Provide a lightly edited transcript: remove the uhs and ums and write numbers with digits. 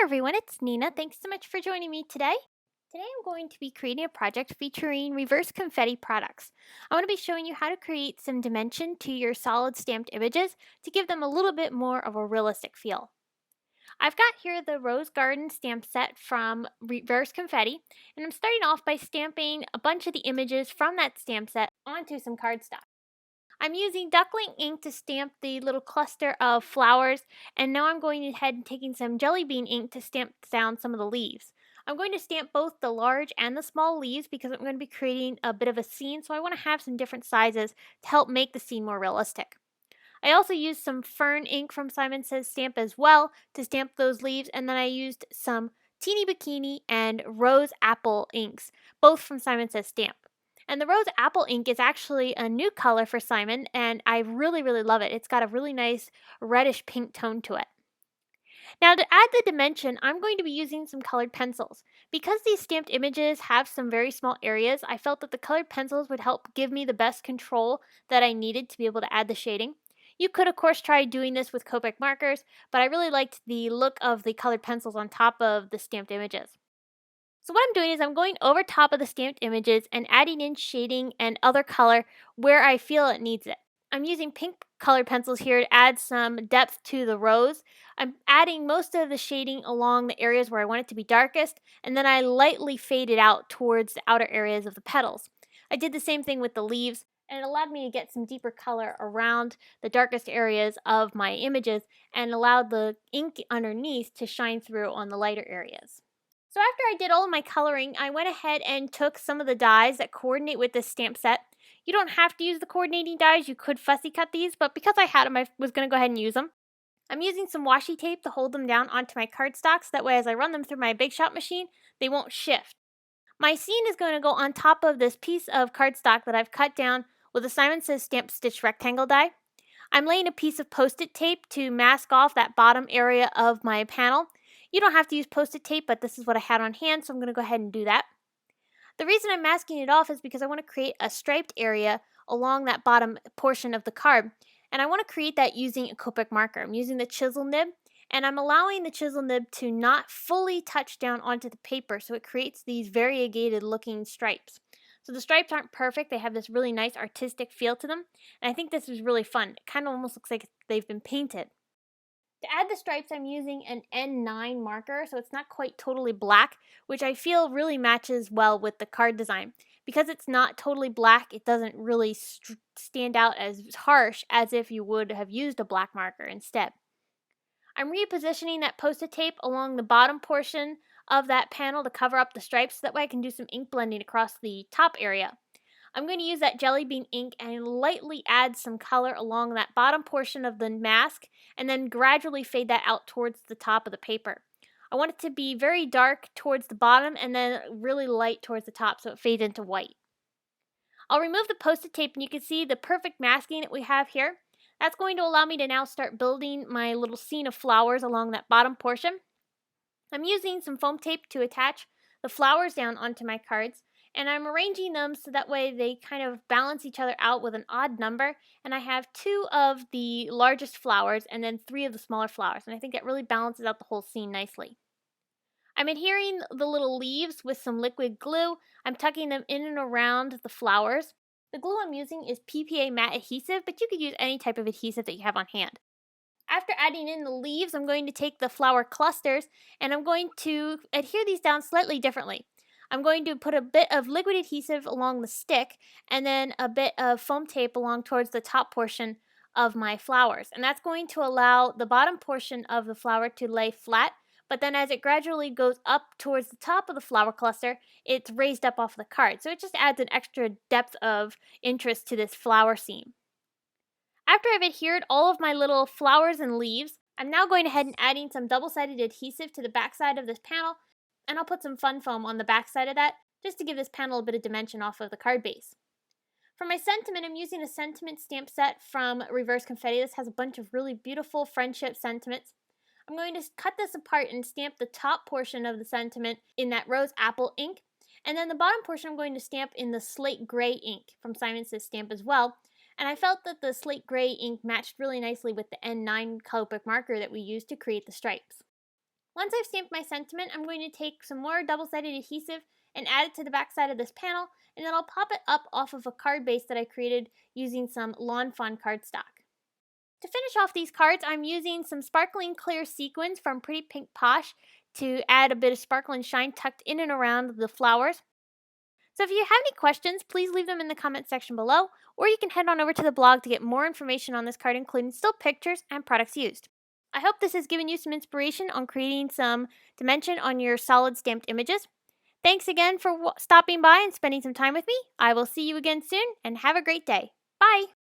everyone, it's Nina. Thanks so much for joining me today. Today I'm going to be creating a project featuring reverse confetti products. I want to be showing you how to create some dimension to your solid stamped images to give them a little bit more of a realistic feel. I've got here the Rose Garden stamp set from Reverse Confetti, and I'm starting off by stamping a bunch of the images from that stamp set onto some cardstock. I'm using duckling ink to stamp the little cluster of flowers, and now I'm going ahead and taking some jelly bean ink to stamp down some of the leaves. I'm going to stamp both the large and the small leaves because I'm going to be creating a bit of a scene, so I want to have some different sizes to help make the scene more realistic. I also used some fern ink from Simon Says Stamp as well to stamp those leaves, and then I used some Teeny Bikini and Rose Apple inks, both from Simon Says Stamp. And the Rose Apple ink is actually a new color for Simon, and I really love it. It's got a really nice reddish pink tone to it. Now to add the dimension, I'm going to be using some colored pencils. Because these stamped images have some very small areas, I felt that the colored pencils would help give me the best control that I needed to be able to add the shading. You could of course try doing this with Copic markers, but I really liked the look of the colored pencils on top of the stamped images. So what I'm doing is I'm going over top of the stamped images and adding in shading and other color where I feel it needs it. I'm using pink colored pencils here to add some depth to the rose. I'm adding most of the shading along the areas where I want it to be darkest, and then I lightly fade it out towards the outer areas of the petals. I did the same thing with the leaves, and it allowed me to get some deeper color around the darkest areas of my images and allowed the ink underneath to shine through on the lighter areas. So after I did all of my coloring, I went ahead and took some of the dies that coordinate with this stamp set. You don't have to use the coordinating dies, you could fussy cut these, but because I had them, I was going to go ahead and use them. I'm using some washi tape to hold them down onto my cardstock so that way as I run them through my Big Shot machine, they won't shift. My scene is going to go on top of this piece of cardstock that I've cut down with a Simon Says Stamp Stitch rectangle die. I'm laying a piece of Post-it tape to mask off that bottom area of my panel. You don't have to use Post-it tape, but this is what I had on hand, so I'm going to go ahead and do that. The reason I'm masking it off is because I want to create a striped area along that bottom portion of the card, and I want to create that using a Copic marker. I'm using the chisel nib, and I'm allowing the chisel nib to not fully touch down onto the paper, so it creates these variegated looking stripes. So the stripes aren't perfect, they have this really nice artistic feel to them, and I think this is really fun. It kind of almost looks like they've been painted. To add the stripes, I'm using an N9 marker, so it's not quite totally black, which I feel really matches well with the card design. Because it's not totally black, it doesn't really stand out as harsh as if you would have used a black marker instead. I'm repositioning that Post-it tape along the bottom portion of that panel to cover up the stripes, so that way I can do some ink blending across the top area. I'm going to use that jelly bean ink and lightly add some color along that bottom portion of the mask and then gradually fade that out towards the top of the paper. I want it to be very dark towards the bottom and then really light towards the top so it fades into white. I'll remove the Post-it tape and you can see the perfect masking that we have here. That's going to allow me to now start building my little scene of flowers along that bottom portion. I'm using some foam tape to attach the flowers down onto my cards, and I'm arranging them so that way they kind of balance each other out with an odd number, and I have 2 of the largest flowers and then 3 of the smaller flowers, and I think that really balances out the whole scene nicely. I'm adhering the little leaves with some liquid glue. I'm tucking them in and around the flowers. The glue I'm using is PPA matte adhesive, but you could use any type of adhesive that you have on hand. After adding in the leaves, I'm going to take the flower clusters and I'm going to adhere these down slightly differently. I'm going to put a bit of liquid adhesive along the stick and then a bit of foam tape along towards the top portion of my flowers. And that's going to allow the bottom portion of the flower to lay flat, but then as it gradually goes up towards the top of the flower cluster, it's raised up off the card. So it just adds an extra depth of interest to this flower scene. After I've adhered all of my little flowers and leaves, I'm now going ahead and adding some double-sided adhesive to the backside of this panel, and I'll put some fun foam on the backside of that just to give this panel a bit of dimension off of the card base. For my sentiment, I'm using a sentiment stamp set from Reverse Confetti. This has a bunch of really beautiful friendship sentiments. I'm going to cut this apart and stamp the top portion of the sentiment in that rose apple ink, and then the bottom portion I'm going to stamp in the slate gray ink from Simon Says Stamp as well. And I felt that the slate gray ink matched really nicely with the N9 Copic marker that we used to create the stripes. Once I've stamped my sentiment, I'm going to take some more double-sided adhesive and add it to the back side of this panel, and then I'll pop it up off of a card base that I created using some Lawn Fawn cardstock. To finish off these cards, I'm using some sparkling clear sequins from Pretty Pink Posh to add a bit of sparkle and shine tucked in and around the flowers. So if you have any questions, please leave them in the comment section below, or you can head on over to the blog to get more information on this card, including still pictures and products used. I hope this has given you some inspiration on creating some dimension on your solid stamped images. Thanks again for stopping by and spending some time with me. I will see you again soon, and have a great day. Bye!